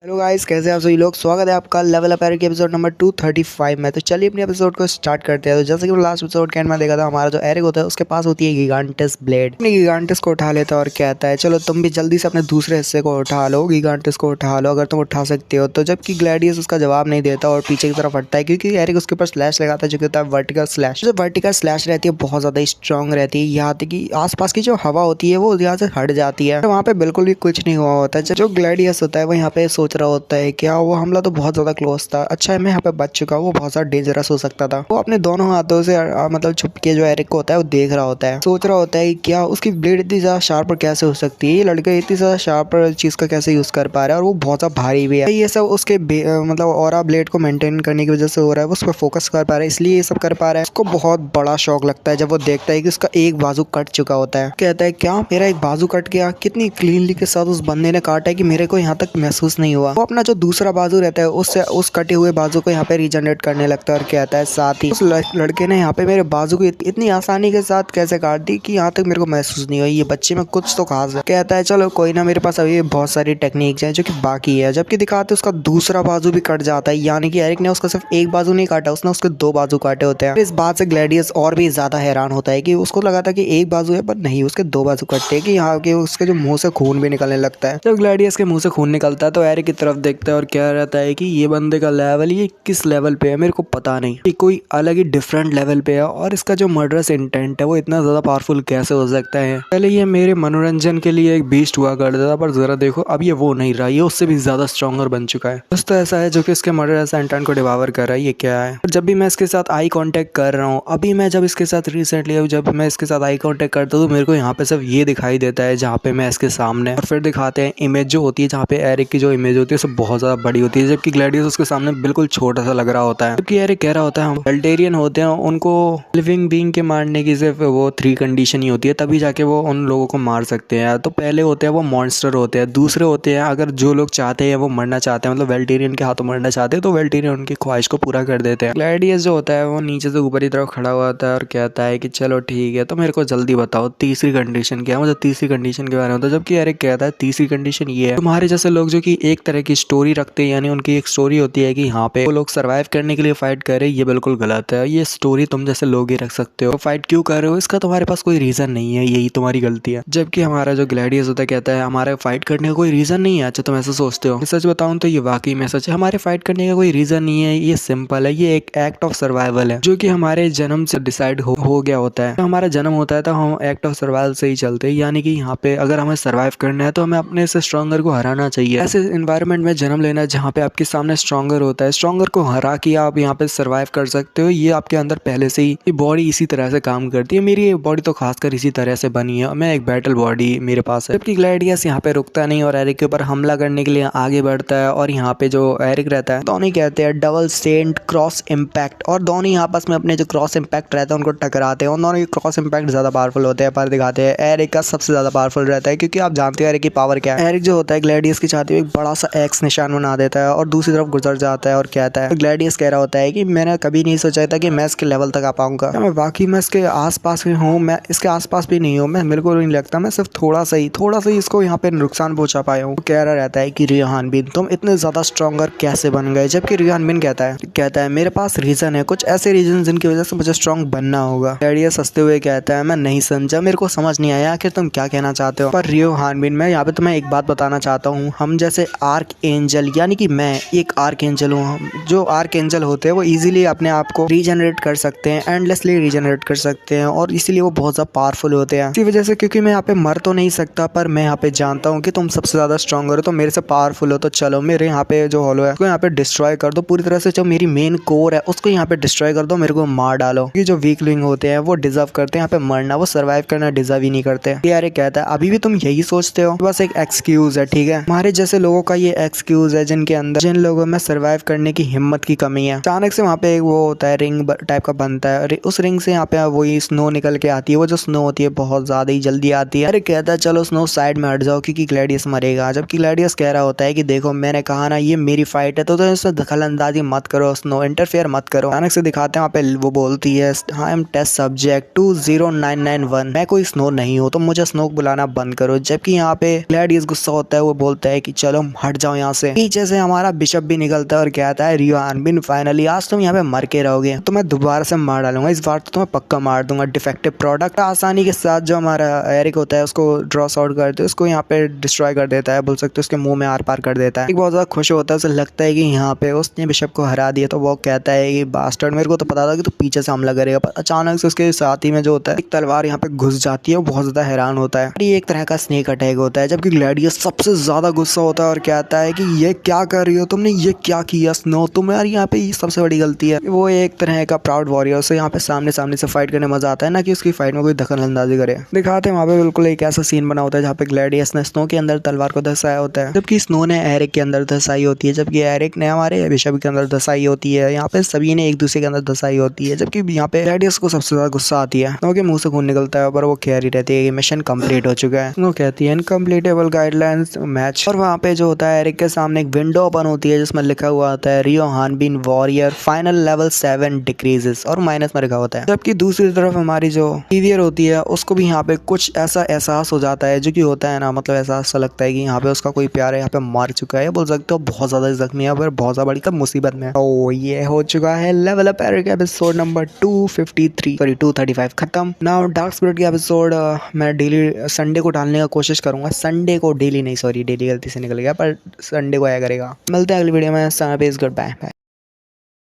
Hello guys, कैसे हैं आप सभी लोग। स्वागत है आपका लेवल अप एरिक के एपिसोड नंबर 235 में। तो चलिए अपने एपिसोड को स्टार्ट करते हैं। तो जैसे कि लास्ट एपिसोड के एंड में देखा था, हमारा जो एरिक होता है उसके पास होती है गिगांटस ब्लेड। अपने गिगांटस को उठा लेता है और कहता है चलो तुम भी जल्दी से अपने दूसरे हिस्से को उठा लो, गिगांटस को उठा लो अगर तुम उठा सकते हो। तो जबकि ग्लैडियस उसका जवाब नहीं देता और पीछे की तरफ हटता है, क्योंकि एरिक उसके ऊपर स्लैश लगाता है जो कि होता है वर्टिकल स्लैश। जो वर्टिकल स्लैश रहती है बहुत ज्यादा स्ट्रॉन्ग रहती है, यहाँ तक कि आसपास की जो हवा होती है वो यहाँ से हट जाती है। वहाँ पे बिल्कुल भी कुछ नहीं हुआ होता है। जो ग्लैडियस होता है वो यहाँ पे सोच रहा होता है कि वो हमला तो बहुत ज्यादा क्लोज था, अच्छा है मैं यहाँ पे बच चुका हूँ, वो बहुत ज्यादा डेंजरस हो सकता था। वो अपने दोनों हाथों से मतलब छुप के जो एरिक को होता है वो देख रहा होता है, सोच रहा होता है कि क्या उसकी ब्लेड इतनी ज्यादा शार्प कैसे हो सकती है, ये लड़का इतनी ज्यादा शार्प चीज का कैसे यूज कर पा रहा है और वो बहुत ज्यादा भारी भी है। ये सब उसके मतलब ऑरा ब्लेड को मेंटेन करने की वजह से हो रहा है, वो उस पर फोकस कर पा रहा है, इसलिए ये सब कर पा रहा है। उसको बहुत बड़ा शौक लगता है जब वो देखता है कि उसका एक बाजू कट चुका होता है। कहता है क्या मेरा एक बाजू कट गया, कितनी क्लीनली के साथ उस बंदे ने काटा है कि मेरे को यहाँ तक महसूस नहीं हुआ। वो अपना जो दूसरा बाजू रहता है उससे उस कटे हुए बाजू को यहाँ पे रीजनरेट करने लगता है और कहता है साथ ही उस लड़के ने यहाँ पे मेरे बाजू को इतनी आसानी के साथ कैसे काट दी कि यहाँ तक मेरे को महसूस नहीं हुआ, ये बच्चे में कुछ तो खास है। कहता है चलो कोई ना, मेरे पास अभी बहुत सारी टेक्निक्स हैं जो कि बाकी है। जबकि दिखाते उसका दूसरा बाजू भी कट जाता है, यानी कि एरिक ने उसका सिर्फ एक बाजू नहीं काटा, उसने उसके दो बाजू काटे होते हैं। इस बात से ग्लैडियस और भी ज्यादा हैरान होता है कि उसको लगा था कि एक बाजू है पर नहीं, उसके दो बाजू कटते हैं कि यहाँ के उसके जो मुंह से खून भी निकलने लगता है। जब ग्लैडियस के मुंह से खून निकलता है तो एरिक की तरफ देखता है और कह रहता है कि ये बंदे का लेवल ये किस लेवल पे है मेरे को पता नहीं, ये कोई अलग ही डिफरेंट लेवल पे है और इसका जो मर्डरस इंटेंट है वो इतना ज्यादा पावरफुल कैसे हो सकता है। पहले ये मेरे मनोरंजन के लिए एक बीस्ट हुआ करता था, पर जरा देखो अब ये वो नहीं रहा, ये उससे भी ज्यादा स्ट्रॉन्गर बन चुका है। दोस्तों ऐसा है जो कि इसके मर्डरस इंटेंट को डिवावर कर रहा है, ये क्या है। जब भी मैं इसके साथ आई कांटेक्ट कर रहा हूँ, अभी मैं जब इसके साथ रिसेंटली जब मैं इसके साथ आई कांटेक्ट करता हूँ तो मेरे को यहाँ पे सिर्फ ये दिखाई देता है जहाँ पे मैं इसके सामने, और फिर दिखाते हैं इमेज जो होती है जहाँ पे एरिक की जो इमेज होती है सब बहुत ज्यादा बड़ी होती है, जबकि ग्लैडियस उसके सामने बिल्कुल छोटा सा लग रहा होता है। जबकि एरिक कह रहा होता है हम वेल्टेरियन होते हैं, उनको लिविंग बीइंग के मारने की सिर्फ वो 3 कंडीशन ही होती है, तभी जाके वो उन लोगों को मार सकते हैं। तो पहले होते हैं वो मॉन्स्टर होते हैं, दूसरे होते हैं अगर जो लोग चाहते हैं वो मरना चाहते हैं, मतलब वेल्टेरियन के हाथों मरना चाहते हैं तो वेल्टेरियन उनकी ख्वाहिश को पूरा कर देते हैं। ग्लैडियस जो होता है वो नीचे से ऊपर की तरफ खड़ा हुआ होता है और कहता है कि चलो ठीक है, तो मेरे को जल्दी बताओ तीसरी कंडीशन क्या है, मुझे तीसरी कंडीशन के बारे में बताओ। जबकि एरिक कहता है तीसरी कंडीशन ये है, तुम्हारे जैसे लोग जो कि एक तरह की स्टोरी रखते हैं, यानी उनकी एक स्टोरी होती है कि यहाँ पे वो लोग सर्वाइव करने के लिए फाइट कर रहे हैं, ये बिल्कुल गलत है। ये स्टोरी तुम जैसे लोग ही रख सकते हो, फाइट क्यों कर रहे हो इसका तुम्हारे पास कोई रीजन नहीं है, यही तुम्हारी गलती है। जबकि हमारा जो ग्लैडियस होता है कहता है हमारे फाइट करने का कोई रीजन नहीं है। अच्छा तुम ऐसा सोचते हो, सच बताऊं तो ये वाकई में सच है, हमारे फाइट करने का कोई रीजन नहीं है, ये सिंपल है, ये एक एक्ट ऑफ सर्वाइवल है जो कि हमारे जन्म से डिसाइड हो गया होता है। तो हमारा जन्म होता है तो हम एक्ट ऑफ सर्वाइवल से ही चलते हैं, यानी कि यहाँ पे अगर हमें सर्वाइव करना है तो हमें अपने से स्ट्रॉन्गर को हराना चाहिए। ऐसे एनवायरनमेंट में जन्म लेना जहाँ पे आपके सामने स्ट्रॉन्गर होता है, स्ट्रॉन्गर को हरा के आप यहाँ पे सर्वाइव कर सकते हो, ये आपके अंदर पहले से ही ये बॉडी इसी तरह से काम करती है। मेरी बॉडी तो खासकर इसी तरह से बनी है, मैं एक बैटल बॉडी मेरे पास है। जबकि ग्लैडियस यहाँ पे रुकता नहीं और एरिक के ऊपर हमला करने के लिए आगे बढ़ता है, और यहाँ पे जो एरिक रहता है दोनों कहते हैं डबल स्टेंट क्रॉस इम्पैक्ट, और दोनों आपस में अपने जो क्रॉस इम्पैक्ट रहता है उनको टकराते हैं, और दोनों के क्रॉस इम्पैक्ट ज्यादा पावरफुल होते हैं, पर दिखाते हैं एरिक का सबसे ज्यादा पावरफुल रहता है, क्योंकि आप जानते हो एरिक की पावर क्या है। एरिक जो होता है ग्लैडियस की छाती में एक बड़ा सा एक्स निशान बना देता है और दूसरी तरफ गुजर जाता है और कहता है, ग्लैडियस कह रहा होता है कि मैंने कभी नहीं सोचा था कि मैं इसके लेवल तक आ पाऊंगा, मैं वाकई मैं इसके आसपास में हूँ, मैं इसके आसपास भी नहीं हूँ, मैं मेरे को नहीं लगता, मैं सिर्फ थोड़ा सा ही इसको यहाँ पे नुकसान पहुंचा पाया हूँ। कह रहा रहता है कि रेहान बिन तुम इतने ज्यादा स्ट्रॉन्गर कैसे बन गए। जबकि रेहान बिन कहता है मेरे पास रीजन है, कुछ ऐसे रीजन जिनकी वजह से मुझे स्ट्रॉन्ग बनना होगा। ग्लैडियस हंसते हुए कहता है मैं नहीं समझा, मेरे को समझ नहीं आया आखिर तुम क्या कहना चाहते हो। पर रेहान बिन मैं यहाँ पे तुम्हें एक बात बताना चाहता हूँ, हम जैसे आर्क एंजल, यानी कि मैं एक आर्क एंजल हूँ, जो आर्क एंजल होते हैं वो इजीली अपने आप को रीजनरेट कर सकते हैं, एंडलेसली रीजनरेट कर सकते हैं, और इसीलिए वो बहुत ज्यादा पावरफुल होते हैं। इसी वजह से क्योंकि मैं यहाँ पे मर तो नहीं सकता, पर मैं यहाँ पे जानता हूँ कि तुम सबसे ज्यादा स्ट्रॉन्गर हो, तो मेरे से पावरफुल हो, तो चलो मेरे यहाँ पे जो हॉलो है उसको यहाँ पे डिस्ट्रॉय कर दो पूरी तरह से, जो मेरी मेन कोर है उसको यहाँ पे डिस्ट्रॉय कर दो, मेरे को मार डालो, क्योंकि जो वीकलिंग होते हैं वो डिजर्व करते हैं यहाँ पे मरना, वो सर्वाइव करना डिजर्व ही नहीं करते। यार कहता है अभी भी तुम यही सोचते हो, बस एक एक्सक्यूज है, ठीक है, हमारे जैसे लोगों का ये एक्सक्यूज है जिनके अंदर जिन लोगों में सर्वाइव करने की हिम्मत की कमी है। अचानक से वहाँ पे एक वो होता है रिंग टाइप का बनता है, उस रिंग से यहाँ पे वही स्नो निकल के आती है, वो जो स्नो होती है बहुत ज्यादा ही जल्दी आती है। अरे कहता है चलो स्नो साइड में हट जाओ क्योंकि ग्लैडियस मरेगा। जबकि ग्लैडियस कह रहा होता है कि देखो मैंने कहा ना ये मेरी फाइट है, तो इसमें दखल अंदाजी मत करो, स्नो इंटरफेयर मत करो। अचानक से दिखाते हैं वहाँ पे वो बोलती है आई एम टेस्ट सब्जेक्ट 20991, मैं कोई स्नो नहीं हूँ, तो मुझे स्नो बुलाना बंद करो। जबकि यहाँ पे ग्लैडियस गुस्सा होता है, वो बोलता है कि चलो हट जाओ यहाँ से। पीछे से हमारा बिशप भी निकलता है और कहता है रियो हानबिन फाइनली आज तुम यहाँ पे मर के रहोगे, तो मैं दोबारा से मार डालूंगा, इस बार तो तुम्हें पक्का मार दूंगा। डिफेक्टिव प्रोडक्ट आसानी के साथ जो हमारा एरिक होता है उसको ड्रॉस आउट करते, उसको यहाँ पे डिस्ट्रॉय कर देता है, बोल सकते हो उसके मुंह में आर पार कर देता है। बहुत ज्यादा खुश होता है, उसे लगता है कि यहाँ पे उसने बिशप को हरा दिया। तो वो कहता है कि बास्टर्ड, मेरे को तो पता था कि तू पीछे से हमला करेगा, पर अचानक से उसके साथी में जो होता है एक तलवार यहाँ पे घुस जाती है। वो बहुत ज्यादा हैरान होता है। ये एक तरह का स्नेक अटैक होता है, जबकि ग्लैडियस सबसे ज्यादा गुस्सा होता है और कहता है कि ये क्या कर रही हो तुमने, ये क्या किया स्नो, तुम्हारी यहाँ पे ये सबसे बड़ी गलती है। वो एक तरह का प्राउड वॉरियर से यहाँ पे सामने से फाइट करने मजा आता है ना कि उसकी फाइट में कोई दखल अंदाजी करे। दिखाते हैं वहाँ पे बिल्कुल एक ऐसा सीन बना होता है जहाँ पे ग्लैडियस ने स्नो के अंदर तलवार को धसाया होता है, जबकि स्नो ने एरिक के अंदर धसाई होती है, जबकि एरिक ने हमारे बिशप के अंदर धसाई होती है। यहाँ पे सभी ने एक दूसरे के अंदर धसाई होती है, जबकि यहाँ पे ग्लैडियस को सबसे ज्यादा गुस्सा आती है। स्नो के मुंह से खून निकलता है, पर वो कह रही रहती है कि मिशन कंप्लीट हो चुका है। स्नो कहती है इनकम्प्लीटेबल गाइडलाइंस मैच, और वहाँ पे जो होता है एरिक के सामने एक विंडो ओपन होती है जिसमें लिखा हुआ आता है रियो हानबिन वॉरियर फाइनल लेवल 7 डिक्रीजेस, और माइनस में लिखा होता है। जबकि दूसरी तरफ हमारी जो टीवीयर होती है उसको भी यहाँ पे कुछ ऐसा एहसास हो जाता है, जो कि होता है ना, मतलब ऐसा लगता है कि यहाँ पे उसका कोई प्यार है यहाँ पे मार चुका है, बोल सकते हो बहुत ज्यादा जख्मी है, पर बहुत ज्यादा बड़ी तब मुसीबत में। तो ये हो चुका है level up Eric episode number 253 sorry 235 खत्म। नाउ डार्क स्पिरिट के एपिसोड मैं डेली संडे को डालने का कोशिश करूंगा। संडे को डेली नहीं, सॉरी डेली गलती से निकल गया, पर संडे को आया करेगा। मिलते हैं अगली वीडियो में। Good bye.